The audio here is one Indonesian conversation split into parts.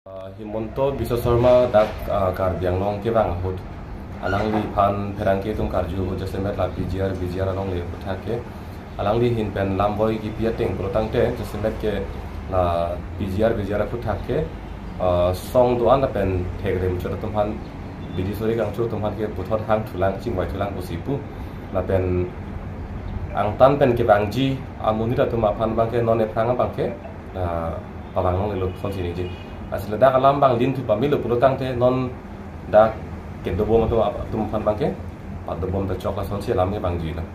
Himonto Biswasorma dak karbiang long ke bang hut alang li pan perangke tum karju hu jasemet la bijiar long le puthake alang li hin pen lamboy ki piating protang te jasemet ke la bijiar puthake song do an pen thegrem chot tum han bidi sori kang chu tum han ke puthot hang thulang chingwai thulang usipu la pen ang tan pen ke bangji amuni da tum aphan bang ke non e prang bang ke pabang long le lu son sini ji asal dah kalam bang lin tu pamilu pulutang te non dah kedobom tu tumpan bangke pada bom tu coklat sonsi alam ke bangji lah.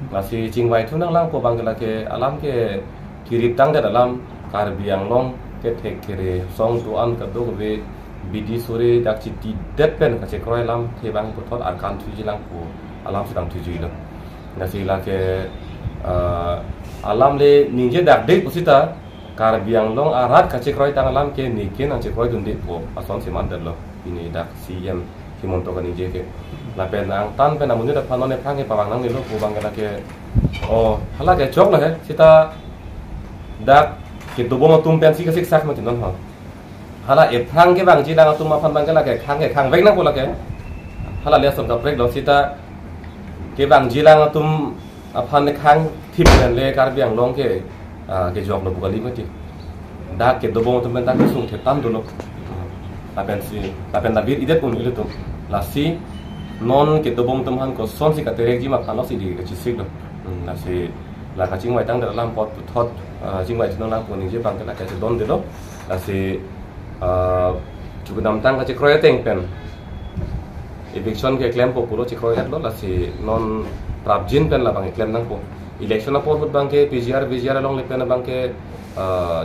Nasi cingwai tu nang lang po bangke lah ke alam ke kirip tang de dalam karbiang long ke tek kere song tuan kedua ke bidi sore dak citi det pen ke cekroi alam ke bang putot arkan tuji lang po alam sedang tuji lah. Nasi lah ke alam le ninje dak dek pusita karbiang long arat kacik roi tang alam ke nikin ang cikroi dundit po ason si mandel lo ini dak siem himonto kan ije ke la pen ang tan pen amun dak panon e prange pawang nang lo po bang ke oh hala ke chok la he sita dak ke dobo ma tum pen si ke sik sak ma tin non ha hala e prang ke bang ji dang tum ma phan bang ke la ke khang vek nang po la ke hala le som ka prek lo sita ke bang ji lang tum aphan ne khang thip le karbiang long ke ke jawab lo bukan lima ti, dah ke dobong temen dah kesung tetan dulu, tapi nabir ide pun itu tu, lasi non ke dobong teman ko son si katerek jima kalau si di kecisik lo, lasi lah kacing mai tang dalam pot thot, cing mai jenong lang pun ini je bangke lah kacik don dulu, lasi cukup dam tang kacik kroyeteng pen, eviction ke klaim po pulo cikroyet lo, lasi non prabjin pen lah bang klaim nang po. Election na porhut bangke PGR along lepena bangke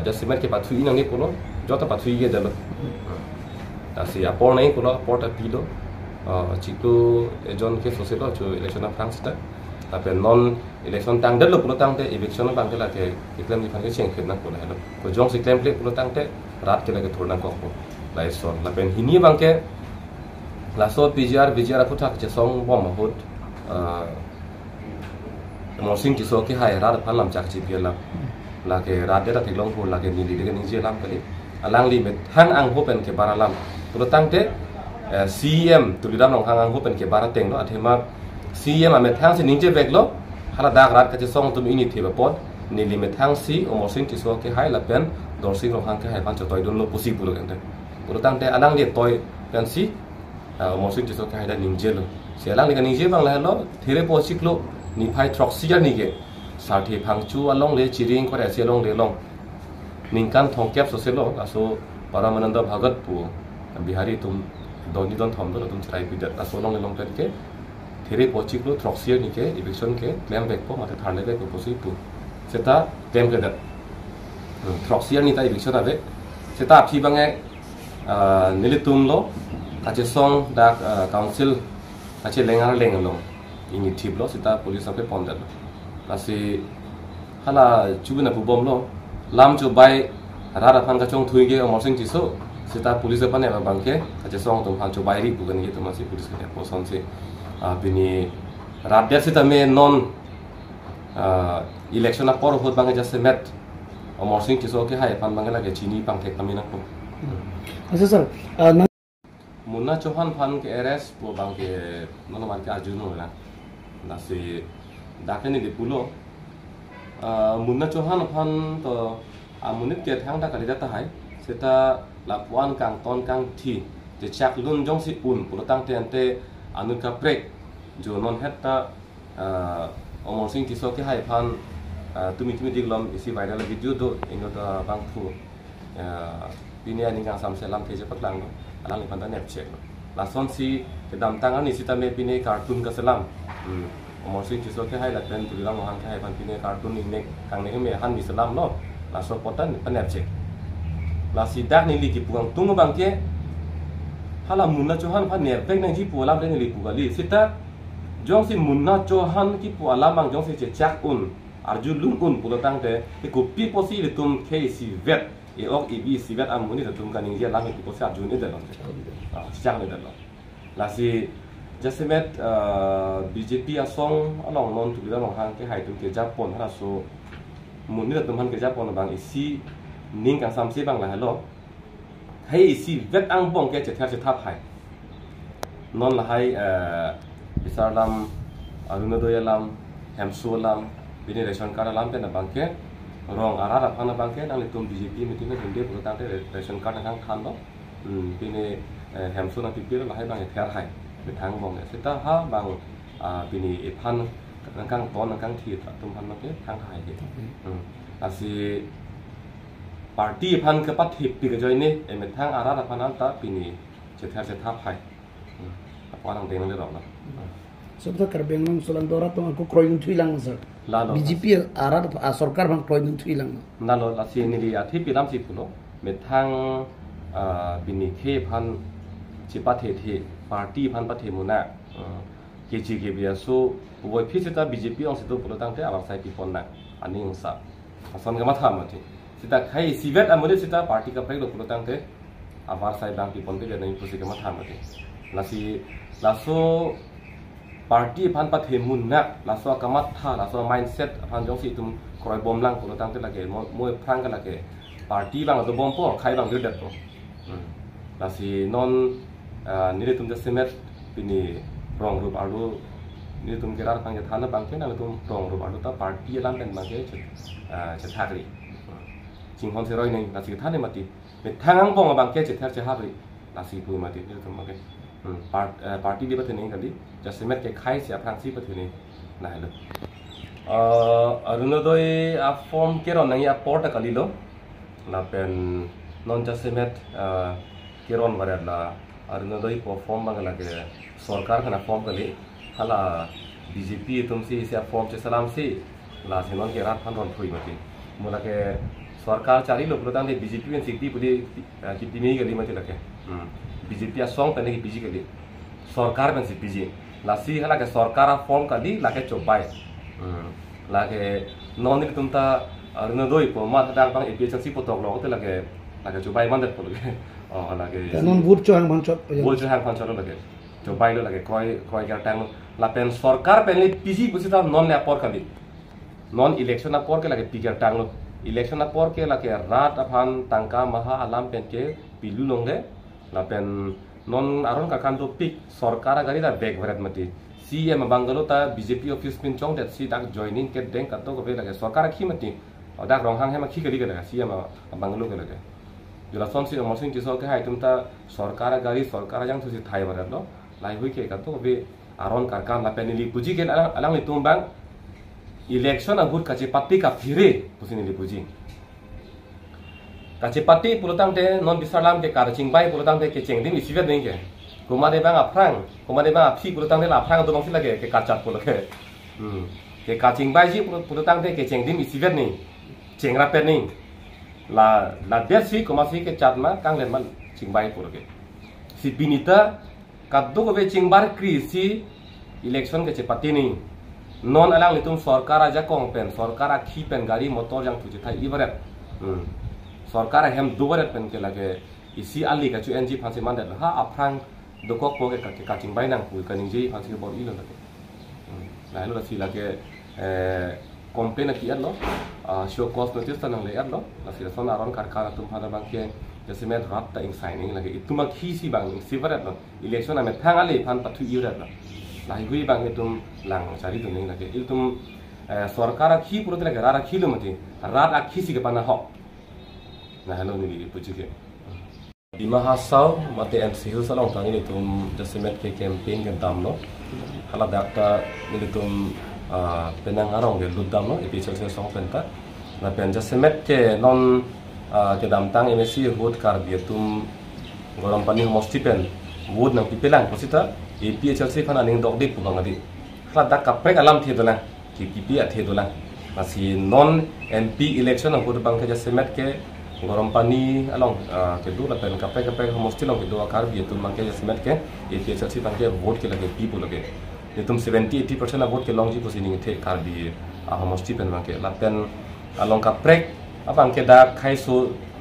jasimet ke pathui nang ni pulo jota pathui ge dalo asi apor nai pulo apor ta pilo chitu ejon ke soselo chu election na france ta tapi non election tang dalo pulo tang te election na bangke la ke claim ni phang ke cheng khet na pulo helo ko jong si claim pulo tang te rat ke la ke thorna ko ko lai son la pen hini bangke la so PGR aputhak che song bom hut mosing kiso ke hai rar phalam chak chi piala la ke rat de ta thiklong phul la ke ni de ni je lam kali alang li met hang ang hopen ke baralam tu tang te cm tu lidam nong hang ang hopen ke barateng lo athema cm amet hang sin ninje vek lo hala dak rat ka che song tum ini theba pot ni li met hang si o mosing kiso ke hai la pen dor sing rong hang ke hai pan cho toy don lo pusi pulu kan te tu tang te alang li toy pen si o mosing kiso ke hai da ninje lo si alang li ka ninje bang la lo there po sik lo ni phai troxia ni ge sarthi phangchu along le chiring kore se long le long ningkan thongkep so se lo aso paramananda bhagat pu bihari tum doni don thom do tum chrai pi da aso long le long pen ke there pochik lo troxia ni ke eviction ke claim back po mate tharle back po si pu seta claim ke da troxia ni ta eviction ave seta phi bange nilitum lo ache song da council ache lengar lengalong ini tip lo sita polis sampai pondal nasi hala cubina bom lo lam cobai rara pan kacong thui ge omosing ciso sita polis apa ne bangke kaca song tum pan cobai ri bukan gitu masih polis ke poson si bini rakyat sita me non election apor hot bangke jase met omosing ciso ke hai pan bangke lagi cini pang tek tamina ko sir Munna Chauhan pan ke RS po bangke nono man ke Arjuno la nasi dakene di pulo Munna Chauhan pan to amunit ke thang da kali data hai seta lapuan kang ton kang thi je chak lun jong si un pulo tang te ante anut ka prek jo non hetta omor sing ti so ke hai pan tumi diglom isi viral video do ingo da bang thu pinia ni kang sam selam te je patlang alang ni pantan net check lason si kedam tangan ni sita me pine cartoon ka selam omor si tiso ke hai la pen tu lang hang ke hai pan pine cartoon ni nek kang ne me han mi selam no laso potan pan net check la si dak ni li ki puang tung bang ke hala munna chohan pan ne pek nang ji pu lam ni li pu gali sita jong si munna chohan ki pu alam bang jong si che chak un arjun lung un pu tang te ku pi posi le tum ke si vet e ok ibi si vet am muni tum kan ingia lang ki posi arjun ni de lo siang ni de lo la si jasemet BJP asong along non tu long hang ke hai tum ke japon hara so muni tum han ke japon bang isi ning kang sam si bang la hello hay si vet ang bong ke chether che thap hai non la hai bisar lam arunodoy lam hemsu lam bini ration card lam pe na bangke rong ara phana bangke nang litum BJP meeting na hinde pura tang ration card nang khan no bini hemsu na pipir la hai bang ther hai bethang bong seta ha bang bini phan nang kang ton nang kang thi tum phan ma ke thang hai ke asi party phan ke pat hip pi ke join ni em thang ara phan an ta bini chether che thap hai apa nang teng le ro na sebetulnya Karbiang nang solan dora tu aku kroyun tuilang sir. BJP arah sarkar bang kroyun tuilang. Nalo lasi ni dia thi pilam si puno methang bini khe phan chipathe thi party phan pathe muna keji ke biaso boy phi sita BJP ong situ pulo tangte awang sai pipon na ani ngsa ason ga matha mati sita khai sivet amode sita party ka prek pulo tangte awar sai bang pipon te nai pusi ga matha mati lasi laso party phan pathe munna laso kamat tha laso mindset phan jong si tum kroi bom lang pulo tangte lage moi phrang ga lage party bang do bom po khai bang de to lasi non nire tum de semet bini rong rup alu ni tum kerar pang thana bangke na tum rong rup alu ta party lam pen bangke che thakri jinghon se roi nei la si thane mati me thangang bong bangke che thar che habri la si pu mati ni tum bangke party di patheni kali jasemet ke khai se aprang si patheni na hello arunodoy a form keron nang ya port kali lo na pen non jasemet keron barat la arunodoy ko form bangala ke सरकार खाना फॉर्म कले हाला बीजेपी तुमसे इसे फॉर्म से सलाम से लासेनों के रात फन रन थोई मते मोला के सरकार चारी लोग लोटांग दे बीजेपी में सिक्ति पुली कितनी नहीं गली मते लगे बीजेपी आ सॉन्ग पहले की बीजी गली सरकार में से बीजी लासी हाला के सरकार फॉर्म कली लाके चोपाई लाके नॉन तुमता अरुणोदय को मात दांग पांग एपीएससी पोतोक लोग ते लाके चोपाई मंदत को लगे हाला के नॉन वोट चोहंग भांचो लगे जो बाइलो लगे क्रोय का टाइम ला पेन सरकार पेनली पीजी बुसिता नॉन ने अपोर कली नॉन इलेक्शन अपोर के लगे पीकर टांग लो इलेक्शन अपोर के लगे रात अफान तंका महा अलाम पेन के पिलु लोंगे ला पेन नॉन आरोन का कांदो पिक सरकार गाड़ी दा बैग भरत मती सीएम बंगलो ता बीजेपी ऑफिस पिन चोंग दैट सी दाक जॉइनिंग के देंग कतो को लगे सरकार खी मती और दाक रोंग हांग है मखी कली के लगे सीएम बंगलो के लगे जुला सोन सी मसिंग जिसो के हाय तुमता सरकार गाड़ी सरकार जंग तुसी थाई भरत लो lai hui ke kato be aron karkam la penili puji ke alang itum bang election agut kache patti ka phire pusini li puji kache patti pulutang de non bisalam ke karching bai pulutang de ke chengdim isivet ning ke kumade bang aprang kumade bang aphi pulutang de la aprang to bang silage ke kachat pulake ke kaching bai ji pulutang de ke chengdim isivet ning chengra pen ning la dersi kumasi ke chatma kanglen man chingbai pulake si binita kaddo ko be chingbar krisi election ke chepati ni non alang litum sarkar aja kong pen sarkar akhi pen gari motor jang tuji thai ibaret sarkar hem dubaret pen ke lage isi ali ka chu NG phansi mandat ha aprang dokok po ke ka chingbai nang pu ka ningji phansi bor ilo lage la lo si lage complain ki adlo show cause notice ta nang le adlo la si son aron karkar tum phada bang ke जैसे मैं रात तक इंसाइनिंग लगे तुम खीसी बांग सिवरत लो इलेक्शन में थांग आले फान पथु इरत लो लाई हुई बांग तुम लांग चारी तो नहीं लगे तुम सरकार खी पुरत लगे रारा खीलो मते रात आ खीसी के पाना हो ना हेलो नी पुची के दिमा हासाव मते एमसी हिल सलोंग तांगी नि तुम जैसे मैं के कैंपेन के दाम लो हाला दाता नि तुम पेनांग आरोंग के लुदाम लो एपिचल से सॉन्ग पेंटा ना पेन जैसे मैं के non ke damtang MSC vote kar dia tum goram pani mostipen vote nang pipelang posita APHLC phana ning dok dik pubang adi khla dak kaprek alam the dola ki PP a the dola masi non MP election ang vote bang ke jasemet ke goram pani along ke du la pen kaprek mosti long ke do kar dia tum bang ke jasemet ke APHLC bang ke vote ke lage people lage ye tum 70-80% a vote ke long ji posi ning the kar bi a mosti pen bang ke la pen along kaprek abang ke da khai so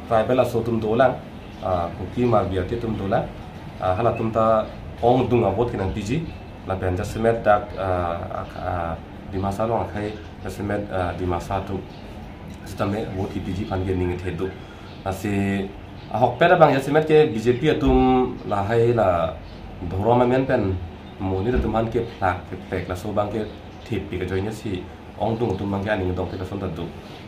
tribal aso tum dolang kuki mar biar te tum dolang hala tum ta ong dung abot kinang piji la ben jasemet dak di masa long khai jasemet di masa tu sisteme bot ki piji pan ge ning the do ase hok pera bang yasimet ke BJP atum la hai la dhoroma men pen moni da tum han ke plak ke pek la so bang ke thip pi ke join si ong tung tum bang ke ani dong te la son da du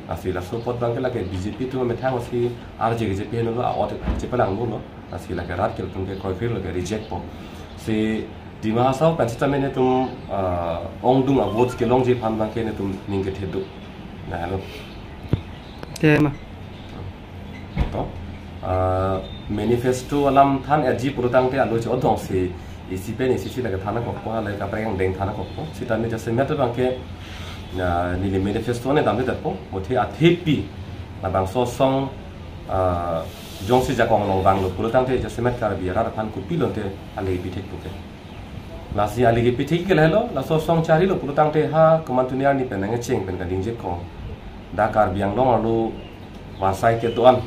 asi la so pot bang ke la ke BJP tu me thang si RJ ke JP no la ot che palang no asi la ke rat ke tum ke koi fir la ke reject po si di mahasau pen sita mene tum ong dung a votes ke long je phan bang ke ne tum ning ke thedu na hello tema to manifesto alam than aji purutang te alo cho dong si isi pen isi si la ka thana ko ko la ka preng deng thana ko sita me jase met bang ke ni le manifesto ne dam de po mothi a thepi na bang so song jong si ja kong long bang lo purutang te jase met kar bi ra phan ku pilon te ale bi thek ke la si ale bi thek ke lo la so song chari lo purutang te ha kamantunia ni pen nge cheng pen ka ding je ko da kar biang long lo wasai ke tuan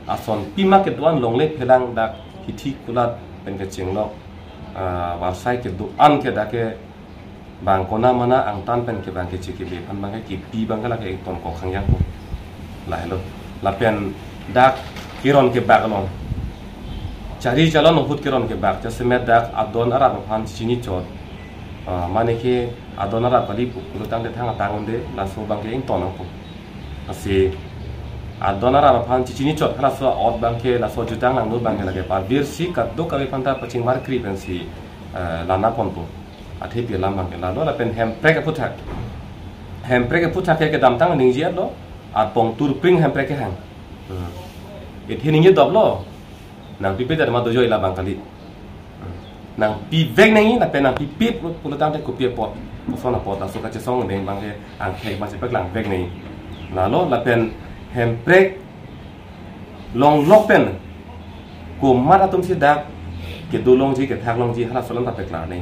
ason pima ke tuan long le phelang da hithi kulat pen ke cheng lo wasai ke tuan ke da ke bang kona mana ang tan pen ke bang ke chiki be pan bang ke pi bang la ke ton ko khang yang ko la hello la pen dak kiron ke bag long chari jalon hut kiron ke bag jase met dak adon ara phan chini chot mane ke adon ara pali purutang de thang atang de la so bang ke ing ton ko asi adonara phan chini chot khala so od bang ke la so jutang lang no bang ke lage par bir si kat do ka phanta paching mar kri ben si la na pon po athe pi lam bang ke la lo la pen hem prek ke puthak ke dam tang ning ji lo at pong tur pring hem prek ke hang it hining ye dob lo nang pi pe da ma do joi la bang kali nang pi vek nang la pen nang pi pip pu tang te ko pi pot ko so na pot la so ka che song deng bang ke ang khek ma se pek lang vek nei la lo la pen hemprek long lok pen ko mara tum si dak ke do long ji ke thak long ji hala solam ta pekla nei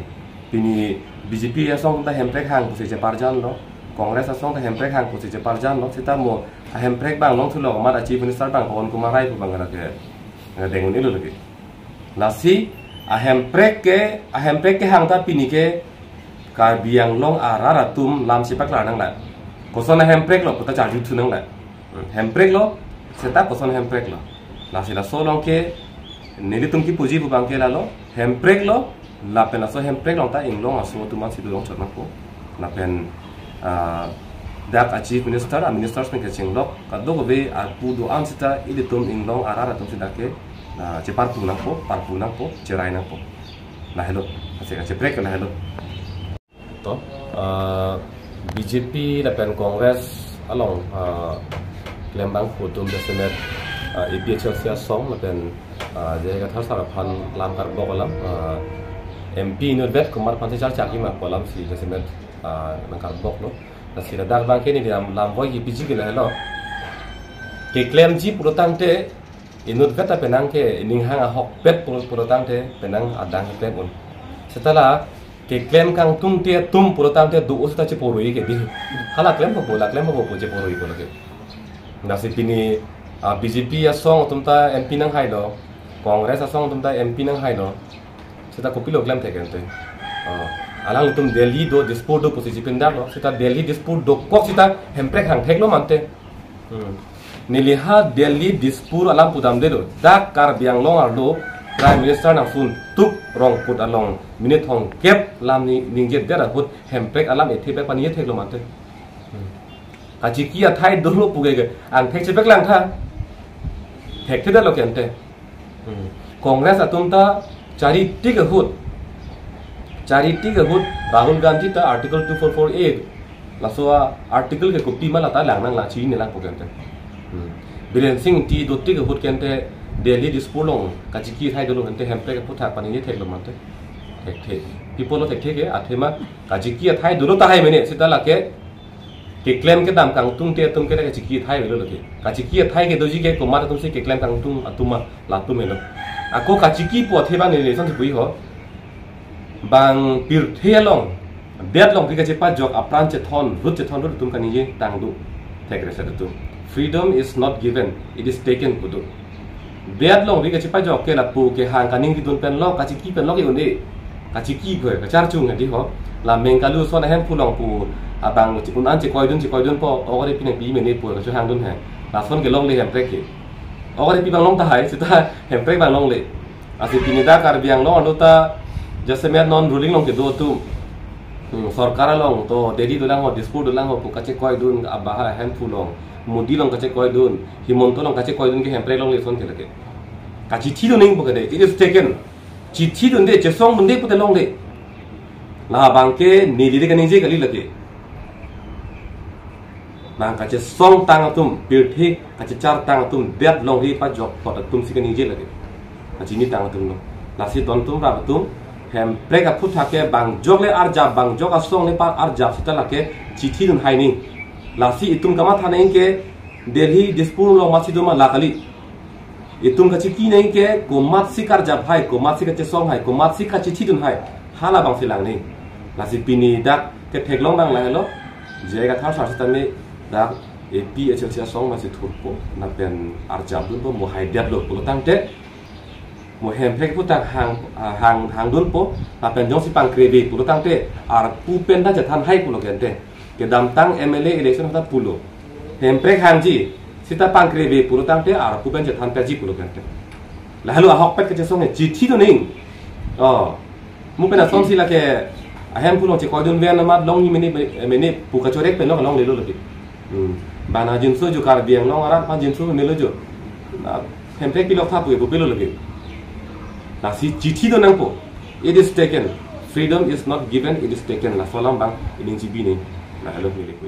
pini BJP ya song ta hemprek hang ko se je parjan lo Kongres a song ta hemprek hang ko se je parjan lo sita mo a hemprek bang long thulo mara chief minister bang kon ko marai ko bang ke dengun ilu lagi lasi a hemprek ke hang ta pini ke ka biang long arara tum lam si pakla nang la ko sona hemprek lo puta cha ju thu nang la hemprek lo seta koson hemprek lo la sila solong ke nili tum ki puji bu bang ke la lo hemprek lo la pen so hemprek long ta ing long aso tu man si long chot na ko la pen dak a chief minister a minister pen ke ching lo ka do go be a pu do an sita ili tum ing long arara tum sida ke che par pu na ko che rai na ko la hello ase ka che prek la hello to BJP la pen Kongres along Lembang Putum Desemet EPHL sia song lapen jadi kata salah pan lam karbok kolam MP Nurvet Kumar Pantai Caki mak kolam si Desemet nang karbok lo nasi dak bang kini dalam lamboy EPG ke lah lo ke klaim ji purutang te Nurvet apa nang ke ninghang hok pet purutang te penang adang klaim un setelah ke klaim kang tum purutang te du usta cepurui ke di hala klaim apa cepurui ko lagi nasi pini BJP ya song tumta MP nang hai lo Kongres song tumta MP nang hai lo sita kopi lo klaim theken te alang tum Delhi do dispute do posisi pindak lo sita Delhi dispute do kok sita hemprek hang thek lo mante niliha Delhi dispute alam pudam de lo dak kar biang long ardo Prime Minister nang sun tuk rong put along minute hong kep lam ni ningjet dera put hemprek alam ethi pe pani thek lo mante Aji kia thai dulu puge ang thek cepek lang tha thek theda lo kente Kongres atumta charity ke hut Rahul Gandhi ta article 2448 laswa article ke kopi mala ta lang nang la chi ne lang pugente Biren Singh ti do ti ke hut kente Delhi dispolong kaji ki thai dulu kente hempe ke putha pani ni thek lo mante thek people lo thek ke athema kaji ki thai dulu ta hai mene sita la ke claim ke dam kang tung te tum ke ka chiki thai lo lagi ka chiki thai ke doji ke ko ma tum se ke claim kang tung atuma la tum melo ako ka chiki po the bang ni son bui ho bang pir the long bet long ke chepa jok apran che thon rut tum kan ni tang du thek re sa tu freedom is not given, it is taken kudu bet long ke chepa jok ke la pu ke hang kaning ki dun pen lo ka chiki pen lo ke undi ka chiki ko ka char chung di ho la mengkalu so na hem pulong pu abang cipun an cikoi dun po ogori pinang pi meni pu ka hang dun ha la son ke long le hem prek Orang di Banglong tahai, kita hempre Banglong le. Asal pinida Karbiang long, anu ta jasemer non ruling long kedua tu. Sorkara long, to dedi tu lang ho, dispute tu lang ho, pukace koi dun abaha handful long, mudi long kace koi dun, himonto long kace koi dun ke hempre long le son ke lagi. Kaci ti tu ning pukade, it is taken. Cici tu nde, jesong tu nde pute long le. Lah bangke ni diri kan inje kali lagi. Bang kace song tang atum, pilthi kace char tang atum, bet long hi pa jok pot atum si kan inje lagi. Kaci ni tang atum long. Lasi ton tum rab atum. Hem preka puthake bang jog le arjab bang jog asong le par arjab sita lake cici dun hai ning lasi itum kama thane ke Delhi dispur lo masiduma lakali itum ka ciki ning ke komat sikar jab hai komat sika chesong hai komat sika cici dun hai hala bang silang ning lasi pini dak ke theklong bang la lo jega thar sa sita me dak epi echel song masi thurpo na pen arjab dun bo mo hai det lo pulo tangte một hem phek putak hàng đun po apen jong si pang kredi pulo tangte ar pupen da jathan hai pulo gente ke dam tang MLA election ta pulo hem phek hang ji sita pang kredi pulo tangte ar pupen jathan pe ji pulo gente la halu ahok pet ke song ji thi do ning mu pen song si la ke hem pulo che ko dun ven ma long ni meni pu ka chorek pen long le lo lagi bana jin so ju kar biang long aran pa jin so me lo jo hem phek pilok tha pu bu pelo lagi. Nah, si cici tu nangpo, it is taken. Freedom is not given, it is taken. Lah, solam bang, ini cibi ni. Nah, hello, milik